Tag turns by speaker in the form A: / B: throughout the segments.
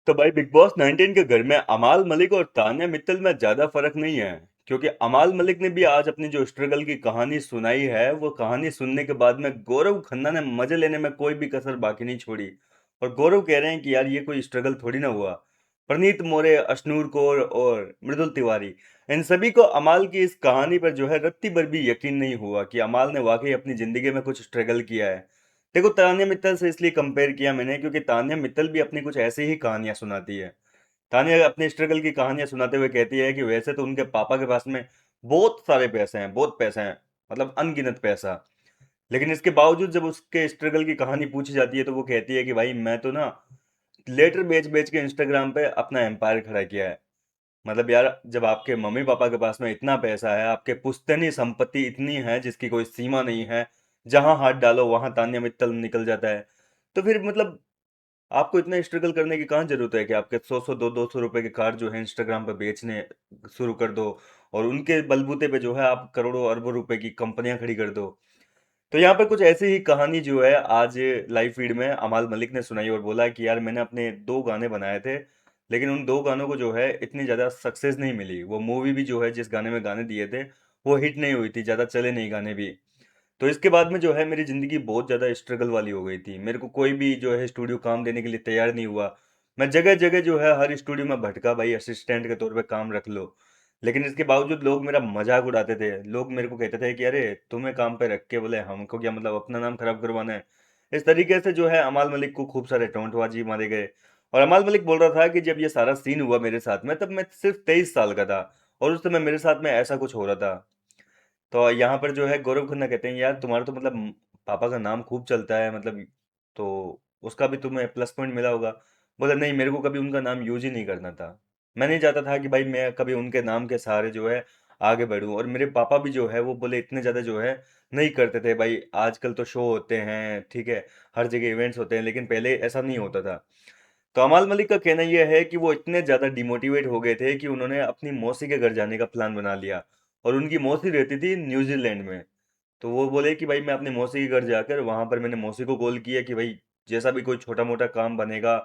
A: तो भाई big boss 19 के घर में अमाल मलिक और तान्या मित्तल में ज्यादा फर्क नहीं है। क्योंकि अमाल मलिक ने भी आज अपनी जो स्ट्रगल की कहानी सुनाई है, वो कहानी सुनने के बाद में गौरव खन्ना ने मजे लेने में कोई भी कसर बाकी नहीं छोड़ी। और गौरव कह रहे हैं कि यार ये कोई स्ट्रगल थोड़ी ना हुआ। प्रनीत मोरे, अशनूर कौर और मृदुल तिवारी, इन सभी को अमाल की इस कहानी पर जो है रत्ती भर भी यकीन नहीं हुआ कि अमाल ने वाकई अपनी जिंदगी में कुछ स्ट्रगल किया है। देखो, तान्या मित्तल से इसलिए कंपेयर किया मैंने क्योंकि तान्या मित्तल भी अपनी कुछ ऐसी ही कहानियां सुनाती है। तान्या अपने स्ट्रगल की कहानियां सुनाते हुए कहती है कि वैसे तो उनके पापा के पास में बहुत सारे पैसे हैं, बहुत पैसे हैं, मतलब अनगिनत पैसा। लेकिन इसके बावजूद जब उसके स्ट्रगल की कहानी पूछी जाती है तो वो कहती है कि भाई मैं तो ना लेटर बेच बेच के इंस्टाग्राम पे अपना एम्पायर खड़ा किया है। मतलब यार, जब आपके मम्मी पापा के पास में इतना पैसा है, आपके पुश्तैनी संपत्ति इतनी है जिसकी कोई सीमा नहीं है, जहां हाथ डालो वहां तान्या मित्तल निकल जाता है, तो फिर मतलब आपको इतना स्ट्रगल करने की कहाँ जरूरत है कि आपके 100 दो 200 रुपए के कार जो है इंस्टाग्राम पे बेचने शुरू कर दो, और उनके बलबूते पे जो है आप करोड़ों अरबों रुपए की कंपनियां खड़ी कर दो। तो यहाँ पर कुछ ऐसी ही कहानी जो है आज लाइव फीड में अमाल मलिक ने सुनाई और बोला कि यार मैंने अपने 2 गाने बनाए थे, लेकिन उन 2 गानों को जो है इतनी ज़्यादा सक्सेस नहीं मिली। वो मूवी भी जो है जिस गाने में गाने दिए थे वो हिट नहीं हुई थी, ज़्यादा चले नहीं गाने भी। तो इसके बाद में जो है मेरी ज़िंदगी बहुत ज़्यादा स्ट्रगल वाली हो गई थी। मेरे को कोई भी जो है स्टूडियो काम देने के लिए तैयार नहीं हुआ। मैं जगह जगह जो है हर स्टूडियो में भटका, भाई असिस्टेंट के तौर पे काम रख लो। लेकिन इसके बावजूद लोग मेरा मजाक उड़ाते थे। लोग मेरे को कहते थे कि अरे तुम्हें काम पे रख के बोले हमको क्या मतलब अपना नाम खराब करवाना है। इस तरीके से जो है अमाल मलिक को खूब सारे टोंटबाजी मारे गए। और अमाल मलिक बोल रहा था कि जब ये सारा सीन हुआ मेरे साथ में तब मैं सिर्फ 23 साल का था, और उस समय मेरे साथ में ऐसा कुछ हो रहा था। तो यहाँ पर जो है गौरव खन्ना कहते हैं यार तुम्हारा तो मतलब पापा का नाम खूब चलता है, मतलब तो उसका भी तुम्हें प्लस पॉइंट मिला होगा। बोला नहीं, मेरे को कभी उनका नाम यूज ही नहीं करना था। मैं नहीं चाहता था कि भाई मैं कभी उनके नाम के सहारे जो है आगे बढ़ूं। और मेरे पापा भी जो है वो बोले इतने ज़्यादा जो है नहीं करते थे। भाई आजकल तो शो होते हैं, ठीक है, हर जगह इवेंट्स होते हैं, लेकिन पहले ऐसा नहीं होता था। तो अमाल मलिक का कहना यह है कि वो इतने ज़्यादा डिमोटिवेट हो गए थे कि उन्होंने अपनी मौसी के घर जाने का प्लान बना लिया। और उनकी मौसी रहती थी न्यूजीलैंड में। तो वो बोले कि भाई मैं अपनी मौसी के घर जाकर वहां पर मैंने मौसी को कॉल किया कि भाई जैसा भी कोई छोटा मोटा काम बनेगा,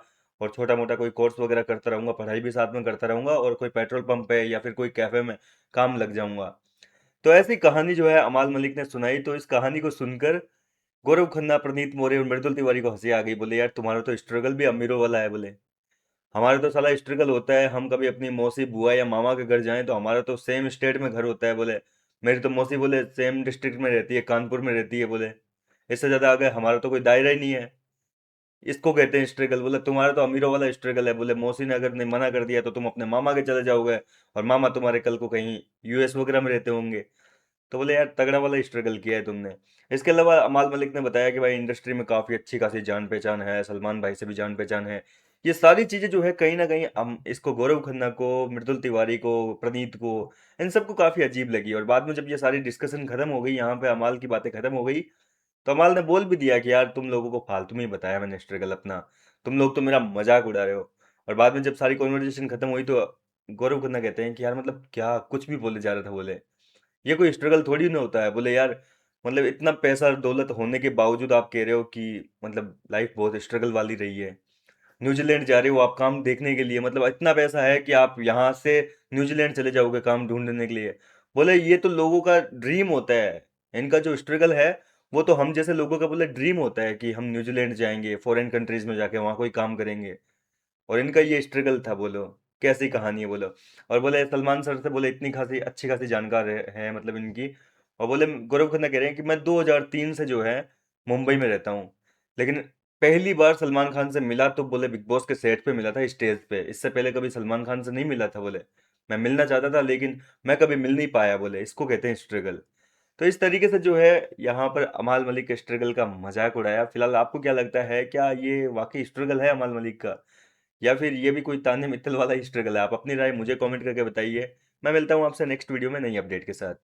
A: और छोटा मोटा कोई कोर्स वगैरह करता रहूंगा, पढ़ाई भी साथ में करता रहूंगा, और कोई पेट्रोल पंप पे या फिर कोई कैफे में काम लग जाऊंगा। तो ऐसी कहानी जो है अमाल मलिक ने सुनाई। तो इस कहानी को सुनकर गौरव खन्ना, प्रनीत मोरे और मृदुल तिवारी को हंसी आ गई। बोले यार तुम्हारा तो स्ट्रगल भी अमीरों वाला है। बोले हमारा तो साला स्ट्रगल होता है, हम कभी अपनी मौसी बुआ या मामा के घर जाएं तो हमारा तो सेम स्टेट में घर होता है। बोले मेरी तो मौसी बोले सेम डिस्ट्रिक्ट में रहती है, कानपुर में रहती है। बोले इससे ज्यादा आगे हमारा तो कोई दायरा ही नहीं है। इसको कहते हैं स्ट्रगल। बोले तुम्हारा तो अमीरों वाला स्ट्रगल है। बोले मौसी ने अगर नहीं मना कर दिया तो तुम अपने मामा के चले जाओगे, और मामा तुम्हारे कल को कहीं यूएस वगैरह में रहते होंगे। तो बोले यार तगड़ा वाला स्ट्रगल किया है तुमने। इसके अलावा अमाल मलिक ने बताया कि भाई इंडस्ट्री में काफ़ी अच्छी खासी जान पहचान है, सलमान भाई से भी जान पहचान है। ये सारी चीज़ें जो है कहीं ना कहीं हम इसको गौरव खन्ना को, मृदुल तिवारी को, प्रनीत को, इन सबको काफ़ी अजीब लगी। और बाद में जब ये सारी डिस्कशन खत्म हो गई, यहाँ पे अमाल की बातें खत्म हो गई, तो अमाल ने बोल भी दिया कि यार तुम लोगों को फालतू में ही बताया मैंने स्ट्रगल अपना, तुम लोग तो मेरा मजाक उड़ा रहे हो। और बाद में जब सारी कॉन्वर्जेशन खत्म हुई तो गौरव खन्ना कहते हैं कि यार मतलब क्या कुछ भी बोले जा रहा था। बोले ये कोई स्ट्रगल थोड़ी ना होता है। बोले यार मतलब इतना पैसा दौलत होने के बावजूद आप कह रहे हो कि मतलब लाइफ बहुत स्ट्रगल वाली रही है। न्यूजीलैंड जा रहे हो आप काम देखने के लिए, मतलब इतना पैसा है कि आप यहाँ से न्यूजीलैंड चले जाओगे काम ढूंढने के लिए। बोले ये तो लोगों का ड्रीम होता है, इनका जो स्ट्रगल है वो तो हम जैसे लोगों का बोले ड्रीम होता है कि हम न्यूजीलैंड जाएंगे, फॉरेन कंट्रीज में जाके वहाँ कोई काम करेंगे। और इनका ये स्ट्रगल था। बोलो कैसी कहानी है। बोलो और बोले सलमान सर से बोले इतनी खासी अच्छी खासी जानकार है मतलब इनकी। और बोले गौरव खन्ना कह रहे हैं कि मैं 2003 से जो है मुंबई में रहता हूँ, लेकिन पहली बार सलमान खान से मिला तो बोले बिग बॉस के सेट पे मिला था, स्टेज पे। इससे पहले कभी सलमान खान से नहीं मिला था। बोले मैं मिलना चाहता था लेकिन मैं कभी मिल नहीं पाया। बोले इसको कहते हैं स्ट्रगल। तो इस तरीके से जो है यहाँ पर अमाल मलिक के स्ट्रगल का मजाक उड़ाया। फिलहाल आपको क्या लगता है, क्या ये वाकई स्ट्रगल है अमाल मलिक का, या फिर ये भी कोई तान्या मित्तल वाला ही स्ट्रगल है? आप अपनी राय मुझे कमेंट करके बताइए। मैं मिलता हूँ आपसे नेक्स्ट वीडियो में नई अपडेट के साथ।